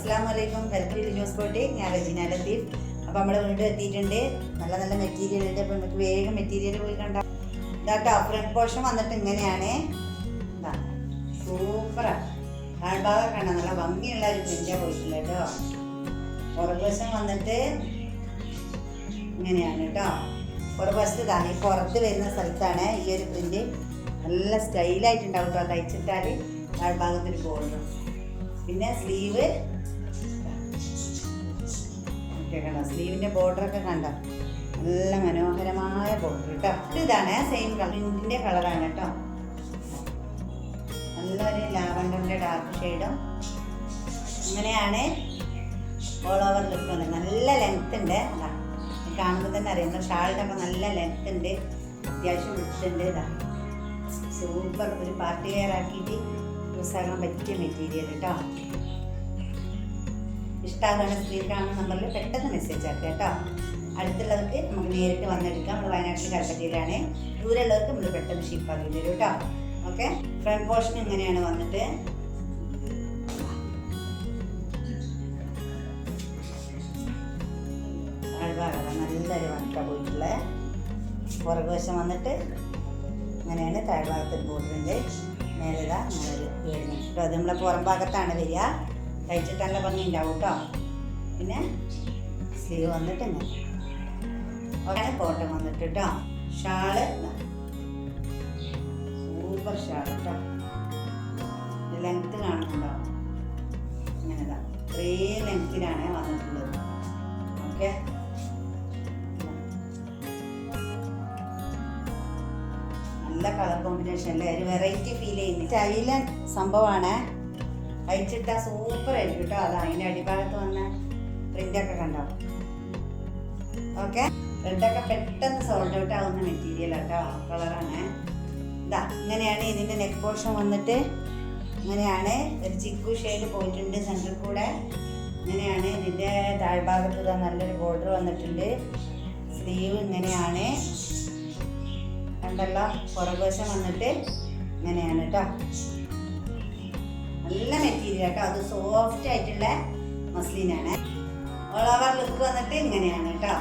അസ്സലാമലൈക്കും. Welcome to news ബോട്ടി. ഞാൻ റെജിന ലത്തീഫ്. അപ്പോൾ നമ്മൾ വീണ്ടും എത്തിയിട്ടുണ്ട്. നല്ല നല്ല മെറ്റീരിയൽ ഉണ്ട്. അപ്പോൾ നമുക്ക് വേഗം മെറ്റീരിയൽ പോയി കണ്ടാൽ ഇതാട്ടോ. ഫ്രണ്ട് പോർഷൻ വന്നിട്ട് ഇങ്ങനെയാണ്. സൂപ്പറാണ്. താഴ്ഭാഗം കണ്ട നല്ല ഭംഗിയുള്ള ഒരു പ്രിൻ്റാണ് പോയിട്ടില്ല കേട്ടോ. പുറകുവശം വന്നിട്ട് ഇങ്ങനെയാണ് കേട്ടോ. പുറകുവശത്ത് ഇതാണ് ഈ പുറത്ത് വരുന്ന സ്ഥലത്താണ് ഈ ഒരു പ്രിൻ്റ്. നല്ല സ്റ്റൈലായിട്ടുണ്ടാവും കേട്ടോ. തയ്ച്ചിട്ടാൽ താഴ്ഭാഗത്തൊരു ബോർഡർ. പിന്നെ സ്ലീവ് കണ്ടോ, സ്ലീവിൻ്റെ ബോർഡറൊക്കെ കണ്ടോ, നല്ല മനോഹരമായ ബോർഡർ കേട്ടോ. ഇതാണ് സെയിം പ്രിന്റിൻ്റെ കളറാണ് കേട്ടോ. നല്ലൊരു ലാവണ്ടറിൻ്റെ ഡാർക്ക് ഷെയ്ഡും അങ്ങനെയാണ് ഓൾ ഓവർ ലുക്ക് വന്നത്. നല്ല ലെങ്ത് ഉണ്ട്. കാണുമ്പോൾ തന്നെ അറിയാം. ഷാളിൻ്റെ ഒക്കെ നല്ല ലെങ്ത് ഉണ്ട്, അത്യാവശ്യം വിടുത്തുണ്ട്. ഇതാ സൂപ്പർ. ഒരു പാർട്ടി വെയർ ആക്കിയിട്ട് യൂസ് ആകാൻ പറ്റിയ മെറ്റീരിയൽ കേട്ടോ. ഇഷ്ടമാകുന്ന സ്ക്രീൻ കാണുന്ന നമ്പറിൽ പെട്ടെന്ന് മെസ്സേജ് ആക്കുക കേട്ടോ. അടുത്തുള്ളവർക്ക് നമുക്ക് നേരിട്ട് വന്നെടുക്കാം. നമ്മൾ വയനാട്ടിൽ കൽപ്പറ്റയിലാണ്. ദൂരമുള്ളവർക്ക് നമ്മൾ പെട്ടെന്ന് ഷിപ്പാക്കി തരും കേട്ടോ. ഓക്കെ. ഫ്രണ്ട് പോർഷൻ ഇങ്ങനെയാണ് വന്നിട്ട്. നല്ലൊരു വണക്ക പോയിട്ടുള്ള പുറകുവശം വന്നിട്ട് ഇങ്ങനെയാണ്. താഴ്ഭാഗത്തൊരു ബോർഡറുണ്ട്. മേലേതാ നല്ലൊരു വീടുന്നു കേട്ടോ. അത് നമ്മളെ പുറം ഭാഗത്താണ് വരിക. തയ്ച്ചിട്ട് നല്ല ഭംഗി ഉണ്ടാവും കേട്ടോ. പിന്നെ സ്ലീവ് വന്നിട്ട് ഇങ്ങനെ അങ്ങനെ കോട്ടൺ വന്നിട്ട് കേട്ടോ. ഷാള് സൂപ്പർ ഷാൾ കേട്ടോ. ലെങ്ത്ത് കാണുന്നുണ്ടോ? ഇങ്ങനെതാ ഒരേ ലെങ്ത്തിലാണ് വന്നിട്ടുള്ളത്. ഓക്കെ. നല്ല കളർ കോമ്പിനേഷൻ അല്ലേ. ഒരു വെറൈറ്റി ഫീൽ ചെയ്യുന്നു. സ്റ്റൈലൻ സംഭവമാണ്. തയ്ച്ചിട്ടാൽ സൂപ്പർ ആയിരിക്കും കേട്ടോ. അതാ അതിൻ്റെ അടിഭാഗത്ത് വന്ന പ്രിൻ്റൊക്കെ കണ്ടോ. ഓക്കെ. റെഡൊക്കെ പെട്ടെന്ന് സോൾഡ് ഔട്ട് ആവുന്ന മെറ്റീരിയൽ കേട്ടോ. കളറാണ്. ഇതാ ഇങ്ങനെയാണ് ഇതിൻ്റെ നെക്ക് പോർഷൻ വന്നിട്ട്. ഇങ്ങനെയാണ് ഒരു ചിക്കു ഷെയ്ഡ് പോയിട്ടുണ്ട് സെൻറ്ററിൽ കൂടെ. ഇങ്ങനെയാണ് ഇതിൻ്റെ താഴ്ഭാഗത്ത് ഇതാ നല്ലൊരു ബോർഡർ വന്നിട്ടുണ്ട്. സ്ലീവ് ഇങ്ങനെയാണ് കണ്ടല്ലോ. പുറകുവശം വന്നിട്ട് ഇങ്ങനെയാണ് കേട്ടോ. നല്ല മെറ്റീരിയൽ കേട്ടോ. അത് സോഫ്റ്റ് ആയിട്ടുള്ള മസ്ലിനാണ്. ഓൾ ഓവർ ലുക്ക് വന്നിട്ട് ഇങ്ങനെയാണ് കേട്ടോ.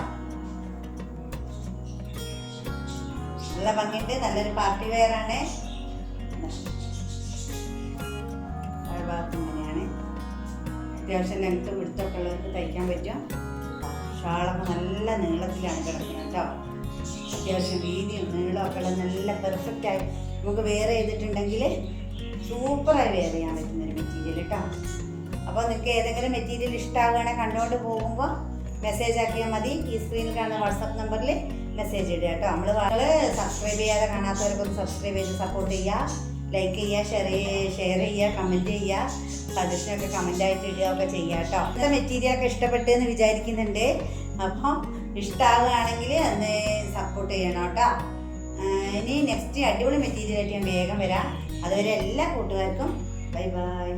നല്ല ഭംഗിയുണ്ട്. നല്ലൊരു പാർട്ടി വെയർ ആണ്. ഭാഗത്ത് ഇങ്ങനെയാണ്. അത്യാവശ്യം ലെങ്ത്തും വിടുത്തൊക്കെ ഉള്ളവർക്ക് തയ്ക്കാൻ പറ്റും. ഷാളൊക്കെ നല്ല നീളത്തിലാണ് കിടക്കുന്നത് കേട്ടോ. അത്യാവശ്യം വീതിയും നീളമൊക്കെ ഉള്ള നല്ല പെർഫെക്റ്റായി നമുക്ക് വെയർ ചെയ്തിട്ടുണ്ടെങ്കിൽ സൂപ്പറായി വെയർ ചെയ്യാൻ പറ്റുന്നൊരു മെറ്റീരിയൽ കേട്ടോ. അപ്പോൾ നിങ്ങൾക്ക് ഏതെങ്കിലും മെറ്റീരിയൽ ഇഷ്ടമാകുകയാണെങ്കിൽ കണ്ടുകൊണ്ട് പോകുമ്പോൾ മെസ്സേജ് ആക്കിയാൽ മതി. ഈ സ്ക്രീനിൽ കാണുന്ന വാട്സാപ്പ് നമ്പറിൽ മെസ്സേജ് ഇടുക കേട്ടോ. നമ്മൾ സബ്സ്ക്രൈബ് ചെയ്യാതെ കാണാത്തവർക്കൊന്ന് സബ്സ്ക്രൈബ് ചെയ്ത് സപ്പോർട്ട് ചെയ്യുക. ലൈക്ക് ചെയ്യുക, ഷെയർ ചെയ്യുക, കമൻറ്റ് ചെയ്യുക, സജഷനൊക്കെ കമൻറ്റായിട്ട് ഇടുക ഒക്കെ ചെയ്യുക കേട്ടോ. ഇന്നത്തെ മെറ്റീരിയലൊക്കെ ഇഷ്ടപ്പെട്ടെന്ന് വിചാരിക്കുന്നുണ്ട്. അപ്പം ഇഷ്ടമാകുകയാണെങ്കിൽ അന്ന് സപ്പോർട്ട് ചെയ്യണം കേട്ടോ. ഇനി നെക്സ്റ്റ് അടിപൊളി മെറ്റീരിയലായിട്ട് ഞാൻ വേഗം വരാം. അതുവരെ എല്ലാ കൂട്ടുകാർക്കും ബൈ ബൈ.